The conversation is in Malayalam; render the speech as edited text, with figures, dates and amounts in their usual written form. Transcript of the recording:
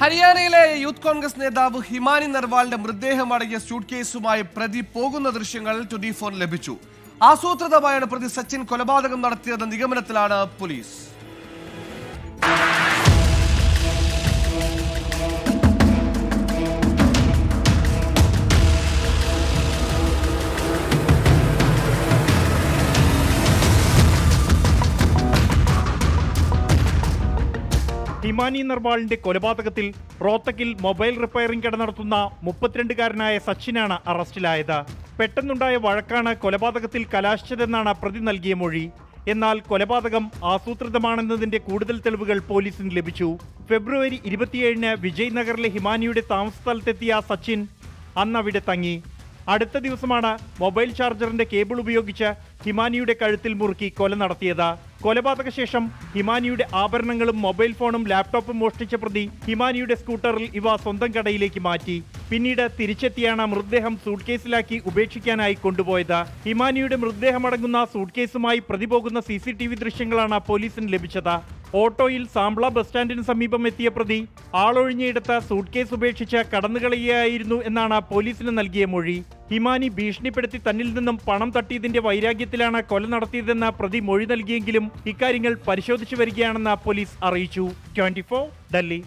ഹരിയാനയിലെ യൂത്ത് കോൺഗ്രസ് നേതാവ് ഹിമാനി നർവാളിന്റെ മൃതദേഹം അടങ്ങിയ സ്യൂട്ട് കേസുമായി പ്രതി പോകുന്ന ദൃശ്യങ്ങൾ 24 ലഭിച്ചു. ആസൂത്രിതമായാണ് പ്രതി സച്ചിൻ കൊലപാതകം നടത്തിയതെന്ന നിഗമനത്തിലാണ് പോലീസ്. ഹിമാനി നർവാളിന്റെ കൊലപാതകത്തിൽ റോത്തക്കിൽ മൊബൈൽ റിപ്പയറിംഗ് കട നടത്തുന്ന 32-കാരനായ സച്ചിനാണ് അറസ്റ്റിലായത്. പെട്ടെന്നുണ്ടായ വഴക്കാണ് കൊലപാതകത്തിൽ കലാശിച്ചതെന്നാണ് പ്രതി നൽകിയ മൊഴി. എന്നാൽ കൊലപാതകം ആസൂത്രിതമാണെന്നതിന്റെ കൂടുതൽ തെളിവുകൾ പോലീസിന് ലഭിച്ചു. ഫെബ്രുവരി 27-ന് വിജയ് നഗറിലെ ഹിമാനിയുടെ താമസ സ്ഥലത്തെത്തിയ സച്ചിൻ അന്ന് അവിടെ തങ്ങി. അടുത്ത ദിവസമാണ് മൊബൈൽ ചാർജറിന്റെ കേബിൾ ഉപയോഗിച്ച് ഹിമാനിയുടെ കഴുത്തിൽ മുറുക്കി കൊല നടത്തിയത്. കൊലപാതക ശേഷം ഹിമാനിയുടെ ആഭരണങ്ങളും മൊബൈൽ ഫോണും ലാപ്ടോപ്പും മോഷ്ടിച്ച പ്രതി ഹിമാനിയുടെ സ്കൂട്ടറിൽ ഇവ സ്വന്തം കടയിലേക്ക് മാറ്റി. പിന്നീട് തിരിച്ചെത്തിയാണ് മൃതദേഹം സൂട്ട്കേസിലാക്കി ഉപേക്ഷിക്കാനായി കൊണ്ടുപോയത്. ഹിമാനിയുടെ മൃതദേഹമടങ്ങുന്ന സൂട്ട്കേസുമായി പ്രതി പോകുന്ന CCTV ദൃശ്യങ്ങളാണ് പോലീസിന് ലഭിച്ചത്. ഓട്ടോയിൽ സാംബ്ല ബസ് സ്റ്റാൻഡിന് സമീപം എത്തിയ പ്രതി ആളൊഴിഞ്ഞയിടത്ത് സൂട്ട്കേസ് ഉപേക്ഷിച്ച് കടന്നുകളയുകയായിരുന്നു എന്നാണ് പോലീസിന് നൽകിയ മൊഴി. ഹിമാനി ഭീഷണിപ്പെടുത്തി തന്നിൽ നിന്നും പണം തട്ടിയതിന്റെ വൈരാഗ്യത്തിലാണ് കൊല നടത്തിയതെന്ന് പ്രതി മൊഴി നൽകിയെങ്കിലും ഇക്കാര്യങ്ങൾ പരിശോധിച്ചു വരികയാണെന്ന് പോലീസ് അറിയിച്ചു. 24 ഡൽഹി.